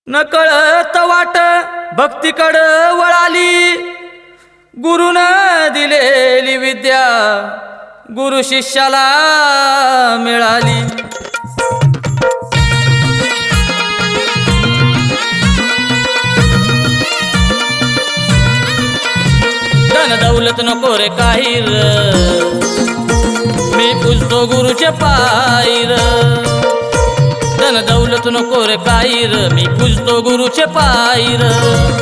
नकळत वाट भक्तीकडं वळाली, गुरुन दिलेली विद्या गुरु शिष्याला मिळाली। धन दौलत नको रे काही र, मी पूजतो गुरुचे पायर। धन दौलत नको रे काही र, मी पूजतो गुरुचे पायर।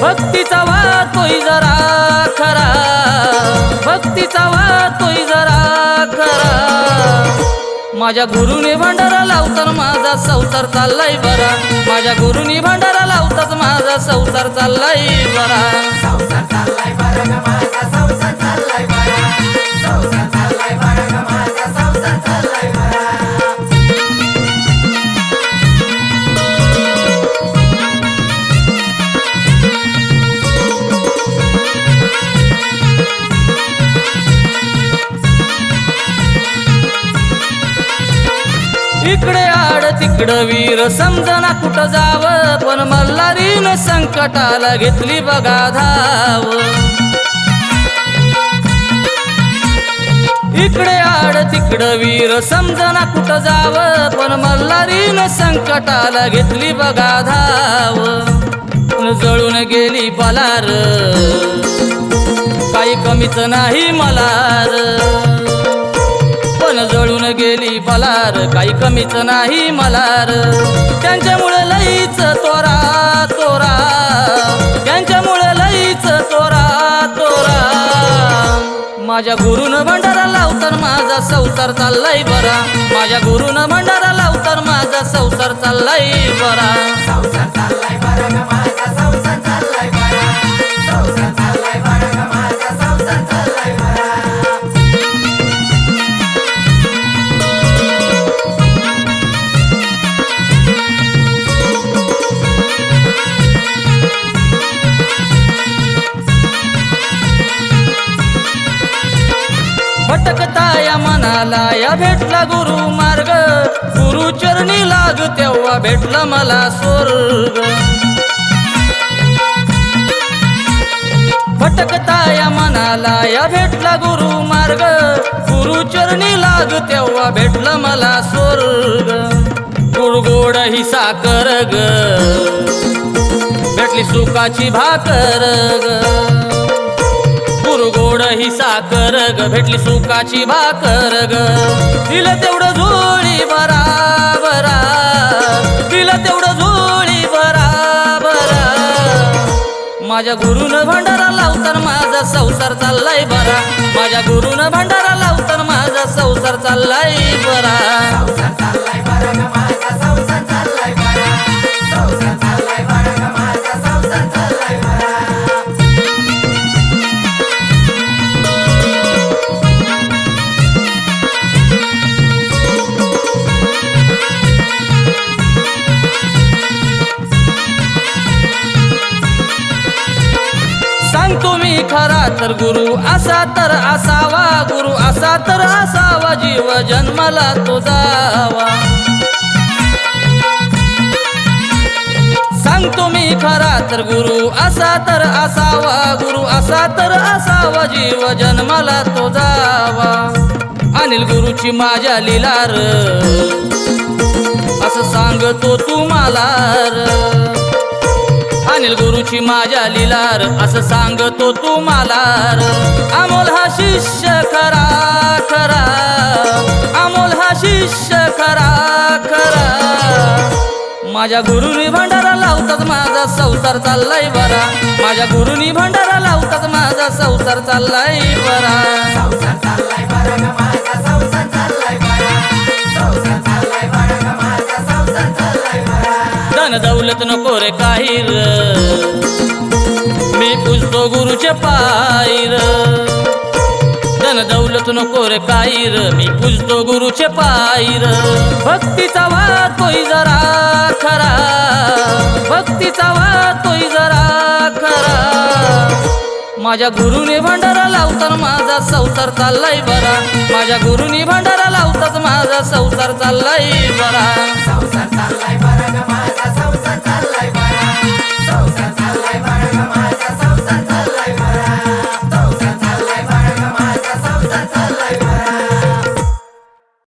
भक्तीचा वाहतोय जरा खरा, भक्तीचा वाहतोय जरा खरा। माझ्या गुरुने भंडारा लावतात माझा संसार चाललाय बरा, माझ्या गुरुनी भंडारा लावतात माझा संसार चाललाय बरा। संसार चाललाय बरा ग माझा, संसार चाललाय बरा, संसार चाललाय बरा ग माझा, संसार चाललाय बरा। इकडे आड तिकडं वीर समजना कुठं जाव, पण मल्हारीनं संकटाला घेतली बघा धाव। इकडे आड तिकडं वीर समजना कुठं जाव, पण मल्हारीनं संकटाला घेतली बघा धाव। जळून गेली बलार, काही कमीच नाही मलार। पण जळून गेली बलार, काही कमीच नाही मलार। त्यांच्यामुळे लईच तोरा तोरा, त्यांच्यामुळे लईच तोरा तोरा। माझ्या गुरुनं भंडारा लावतात माझा संसार चाललाय बरा, माझ्या गुरुनं भंडारा लावतात माझा संसार चाललाय बरा। संसार चाललाय बरा ग माझा, संसार चाललाय बरा, संसार चाललाय बरा ग माझा, संसार चाललाय बरा। भटकता या मनाला या भेटला गुरु मार्ग, गुरु चरणी लाग तेव्हा भेटला मला स्वर्ग। भटकता या मनाला या भेटला गुरु मार्ग, गुरु चरणी लाग तेव्हा भेटला मला स्वर्ग। गुळगोड ही साखर ग, भेटली सुखाची भाकर ग। गुळगोड ही साखर ग, भेटली सुखाची भाकर ग। दिलं तेवढं झोळी बराबरा, दिलं तेवढं झोळी बराबरा। माझ्या गुरुनं भंडारा लावतात माझा संसार चाललाय बरा, माझ्या गुरुनं भंडारा लावतात माझा संसार चाललाय बरा। संसार चाललाय बरा ग माझा, संसार चाललाय बरा, संसार चाललाय बरा ग माझा, संसार चाललाय बरा। सांगतो मी खरा तर गुरु असा तर असावा, गुरु असा तर असावा, जीव जन्माला तो जावा। सांगतो मी खरा तर गुरु असा तर असावा, गुरु असा तर असावा, जीव जन्माला तो जावा। अनिल गुरुची माझ्या लीलार, असं सांगतो तुम्हाला र। अनिल गुरुची माझ्या लीलार, असं सांगतो तुम्हाला र। अमोल हा शिष्य खरा खरा, अमोल हा शिष्य खरा खरा। माझ्या गुरुनी भंडारा लावतात माझा संसार चाललाय बरा, माझ्या गुरुनी भंडारा लावतात माझा संसार चाललाय बरा। संसार चाललाय बरा ग माझा, संसार चाललाय बरा, संसार चाललाय बरा ग माझा, संसार चाललाय बरा। धन दौलत नको रे काही र, मी पूजतो गुरुचे पायर। धन दौलत नको रे काही र, मी पूजतो गुरुचे पायर। भक्तीचा वाहतोय जरा खरा, भक्तीचा वाहतोय जरा खरा। माझ्या गुरुने भंडारा लावतात माझा संसार चाललाय बरा, माझ्या गुरुनी भंडारा लावतात माझा संसार चाललाय बरा।